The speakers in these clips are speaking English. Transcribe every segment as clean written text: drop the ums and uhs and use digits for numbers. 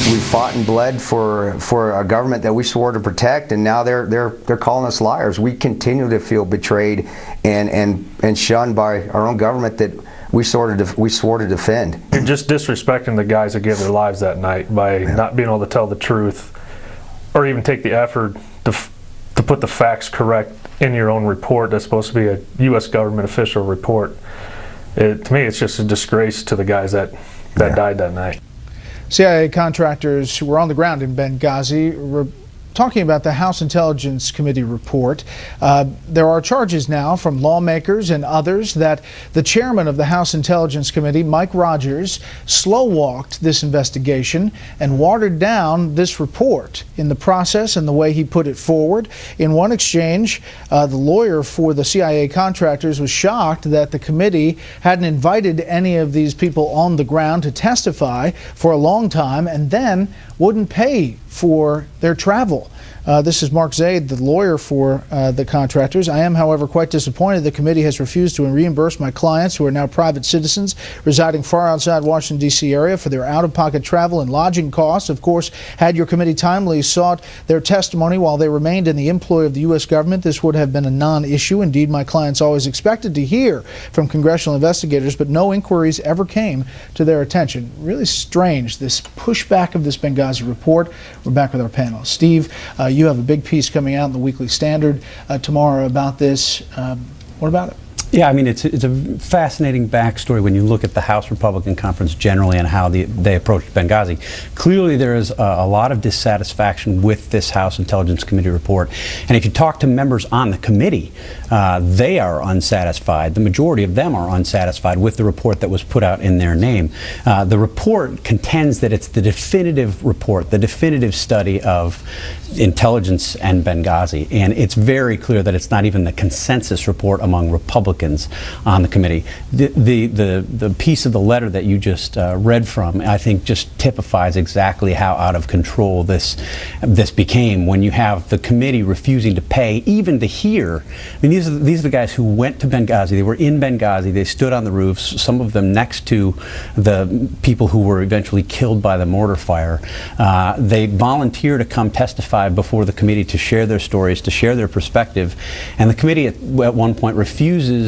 we fought and bled for a government that we swore to protect, and now they're calling us liars. We continue to feel betrayed and shunned by our own government that we swore to defend. You're just disrespecting the guys that gave their lives that night by not being able to tell the truth, or even take the effort to put the facts correct in your own report. That's supposed to be a U.S. government official report. To me, it's just a disgrace to the guys that died that night. CIA contractors who were on the ground in Benghazi were talking about the House Intelligence Committee report. There are charges now from lawmakers and others that the chairman of the House Intelligence Committee, Mike Rogers, slow-walked this investigation and watered down this report in the process and the way he put it forward. In one exchange, the lawyer for the CIA contractors was shocked that the committee hadn't invited any of these people on the ground to testify for a long time and then wouldn't pay for their travel. This is Mark Zaid, the lawyer for the contractors. I am, however, quite disappointed the committee has refused to reimburse my clients, who are now private citizens residing far outside Washington, D.C. area, for their out-of-pocket travel and lodging costs. Of course, had your committee timely sought their testimony while they remained in the employ of the U.S. government, this would have been a non-issue. Indeed, my clients always expected to hear from congressional investigators, but no inquiries ever came to their attention. Really strange, this pushback of this Benghazi report. We're back with our panel. Steve, you have a big piece coming out in the Weekly Standard tomorrow about this. What about it? Yeah, I mean, it's a fascinating backstory when you look at the House Republican Conference generally and how they approached Benghazi. Clearly, there is a lot of dissatisfaction with this House Intelligence Committee report. And if you talk to members on the committee, they are unsatisfied. The majority of them are unsatisfied with the report that was put out in their name. The report contends that it's the definitive report, the definitive study of intelligence and Benghazi. And it's very clear that it's not even the consensus report among Republicans on the committee. The piece of the letter that you just read from, I think, just typifies exactly how out of control this became when you have the committee refusing to pay, even to hear. I mean, these are the guys who went to Benghazi. They were in Benghazi. They stood on the roofs, some of them next to the people who were eventually killed by the mortar fire. They volunteered to come testify before the committee to share their stories, to share their perspective, and the committee at one point refuses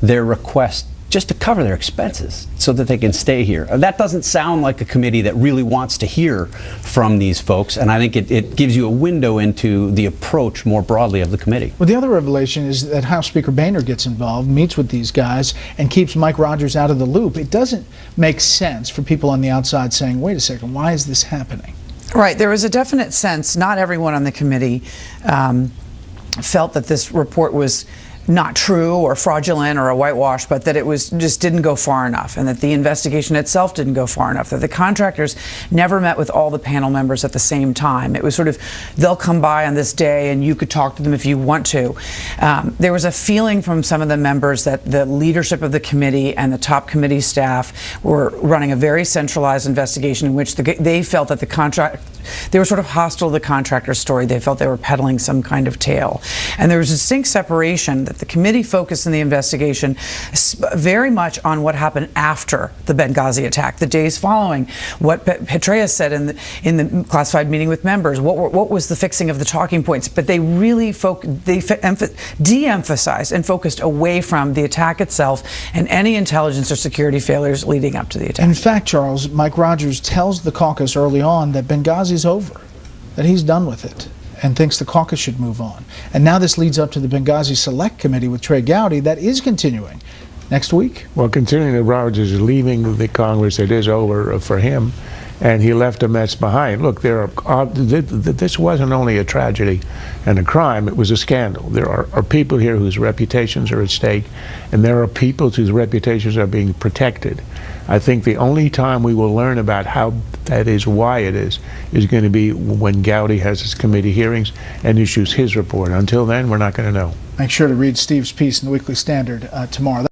their request just to cover their expenses so that they can stay here. That doesn't sound like a committee that really wants to hear from these folks, and I think it gives you a window into the approach more broadly of the committee. Well, the other revelation is that House Speaker Boehner gets involved, meets with these guys, and keeps Mike Rogers out of the loop. It doesn't make sense for people on the outside saying, wait a second, why is this happening? Right, there was a definite sense, not everyone on the committee felt that this report was not true or fraudulent or a whitewash, but that it was just didn't go far enough, and that the investigation itself didn't go far enough, that the contractors never met with all the panel members at the same time. It was sort of, they'll come by on this day and you could talk to them if you want to. There was a feeling from some of the members that the leadership of the committee and the top committee staff were running a very centralized investigation in which they felt that they were sort of hostile to the contractor's story. They felt they were peddling some kind of tale. And there was a distinct separation that the committee focused in the investigation very much on what happened after the Benghazi attack, the days following, what Petraeus said in the classified meeting with members, what was the fixing of the talking points. But they really de-emphasized and focused away from the attack itself and any intelligence or security failures leading up to the attack. In fact, Charles, Mike Rogers tells the caucus early on that Benghazi's over, that he's done with it, and thinks the caucus should move on. And now this leads up to the Benghazi Select Committee with Trey Gowdy that is continuing next week. Well, considering that Rogers is leaving the Congress, it is over for him, and he left a mess behind. Look, this wasn't only a tragedy and a crime, it was a scandal. There are people here whose reputations are at stake, and there are people whose reputations are being protected. I think the only time we will learn about how that is, why it is going to be when Gowdy has his committee hearings and issues his report. Until then, we're not going to know. Make sure to read Steve's piece in the Weekly Standard tomorrow.